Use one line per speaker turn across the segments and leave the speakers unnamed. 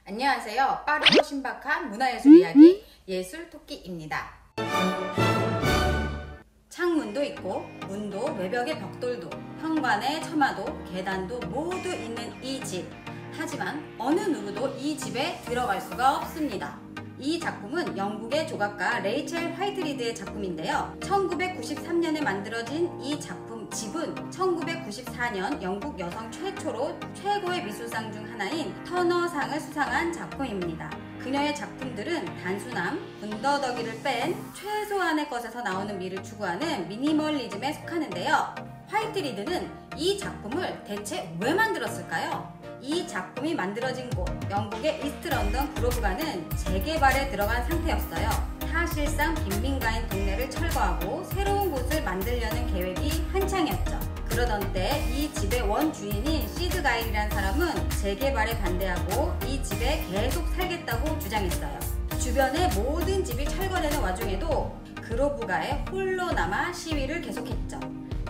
안녕하세요. 빠르고 신박한 문화예술 이야기 예술토끼입니다. 창문도 있고 문도 외벽에 벽돌도 현관에 처마도 계단도 모두 있는 이 집. 하지만 어느 누구도 이 집에 들어갈 수가 없습니다. 이 작품은 영국의 조각가 레이첼 화이트리드의 작품인데요. 1993년에 만들어진 이 작품 집은 1994년 영국 여성 최초로 최고의 미술상 중 하나인 터너상을 수상한 작품입니다. 그녀의 작품들은 단순함, 군더더기를 뺀 최소한의 것에서 나오는 미를 추구하는 미니멀리즘에 속하는데요. 화이트리드는 이 작품을 대체 왜 만들었을까요? 이 작품이 만들어진 곳, 영국의 이스트 런던 그로브가는 재개발에 들어간 상태였어요. 사실상 빈민가인 동네를 철거하고 새로운 곳을 만들려는 계획이 한창이었죠. 그러던 때 이 집의 원주인인 시드 가일이라는 사람은 재개발에 반대하고 이 집에 계속 살겠다고 주장했어요. 주변의 모든 집이 철거되는 와중에도 그로브가에 홀로 남아 시위를 계속했죠.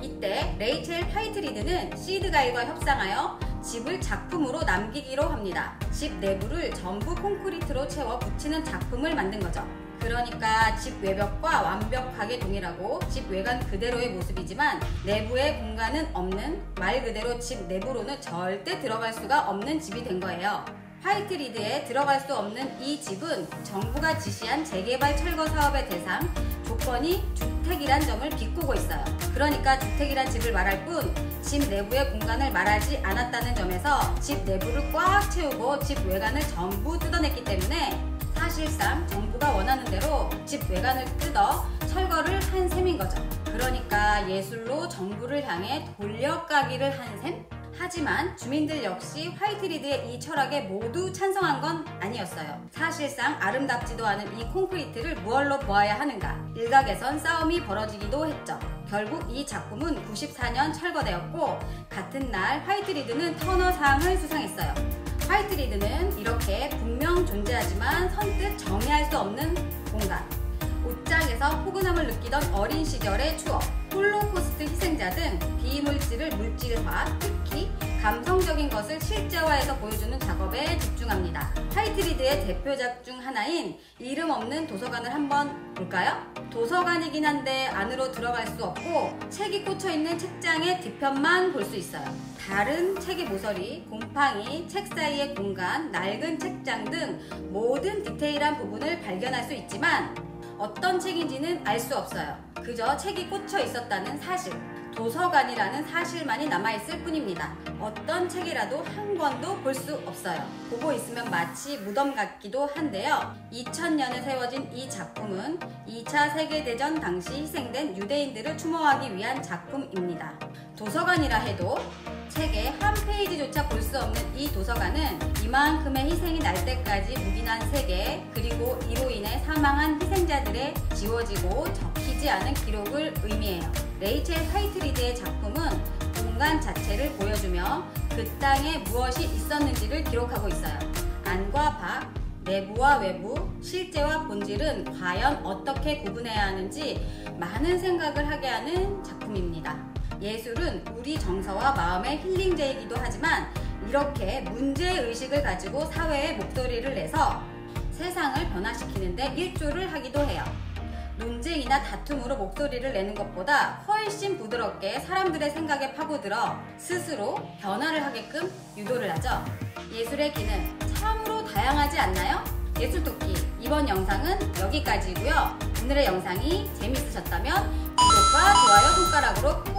이때 레이첼 화이트리드는 시드 가일과 협상하여 집을 작품으로 남기기로 합니다. 집 내부를 전부 콘크리트로 채워 붙이는 작품을 만든 거죠. 그러니까 집 외벽과 완벽하게 동일하고 집 외관 그대로의 모습이지만 내부에 공간은 없는, 말 그대로 집 내부로는 절대 들어갈 수가 없는 집이 된 거예요. 화이트리드에 들어갈 수 없는 이 집은 정부가 지시한 재개발 철거 사업의 대상, 조건이 주택이란 점을 비꼬고 있어요. 그러니까 주택이란 집을 말할 뿐 집 내부의 공간을 말하지 않았다는 점에서 집 내부를 꽉 채우고 집 외관을 전부 뜯어냈기 때문에 사실상 정부가 원하는 대로 집 외관을 뜯어 철거를 한 셈인 거죠. 그러니까 예술로 정부를 향해 돌려가기를 한 셈? 하지만 주민들 역시 화이트리드의 이 철학에 모두 찬성한 건 아니었어요. 사실상 아름답지도 않은 이 콘크리트를 무얼로 보아야 하는가? 일각에선 싸움이 벌어지기도 했죠. 결국 이 작품은 94년 철거되었고 같은 날 화이트리드는 터너상을 수상했어요. 화이트리드는 이렇게 분명 존재하지만 선뜻 정의할 수 없는 공간, 옷장에서 포근함을 느끼던 어린 시절의 추억, 홀로코스트 희생자 등 비물질을 물질화, 특히 감성적인 것을 실제화해서 보여주는 작업에 집중합니다. 화이트리드의 대표작 중 하나인 이름 없는 도서관을 한번 볼까요? 도서관이긴 한데 안으로 들어갈 수 없고 책이 꽂혀있는 책장의 뒤편만 볼 수 있어요. 다른 책의 모서리, 곰팡이, 책 사이의 공간, 낡은 책장 등 모든 디테일한 부분을 발견할 수 있지만 어떤 책인지는 알 수 없어요. 그저 책이 꽂혀 있었다는 사실, 도서관이라는 사실만이 남아있을 뿐입니다. 어떤 책이라도 한 권도 볼 수 없어요. 보고 있으면 마치 무덤 같기도 한데요. 2000년에 세워진 이 작품은 2차 세계대전 당시 희생된 유대인들을 추모하기 위한 작품입니다. 도서관이라 해도 책의 한 페이지조차 볼 수 없는 이 도서관은 이만큼의 희생이 날 때까지 묵인한 세계, 그리고 이로 인해 사망한 희생자들의 지워지고 적히지 않은 기록을 의미해요. 레이첼 화이트리드의 작품은 공간 자체를 보여주며 그 땅에 무엇이 있었는지를 기록하고 있어요. 안과 밖, 내부와 외부, 실제와 본질은 과연 어떻게 구분해야 하는지 많은 생각을 하게 하는 작품입니다. 예술은 우리 정서와 마음의 힐링제이기도 하지만 이렇게 문제의식을 가지고 사회에 목소리를 내서 세상을 변화시키는데 일조를 하기도 해요. 논쟁이나 다툼으로 목소리를 내는 것보다 훨씬 부드럽게 사람들의 생각에 파고들어 스스로 변화를 하게끔 유도를 하죠. 예술의 기능 참으로 다양하지 않나요? 예술토끼 이번 영상은 여기까지고요. 오늘의 영상이 재밌으셨다면 구독과 좋아요 손가락으로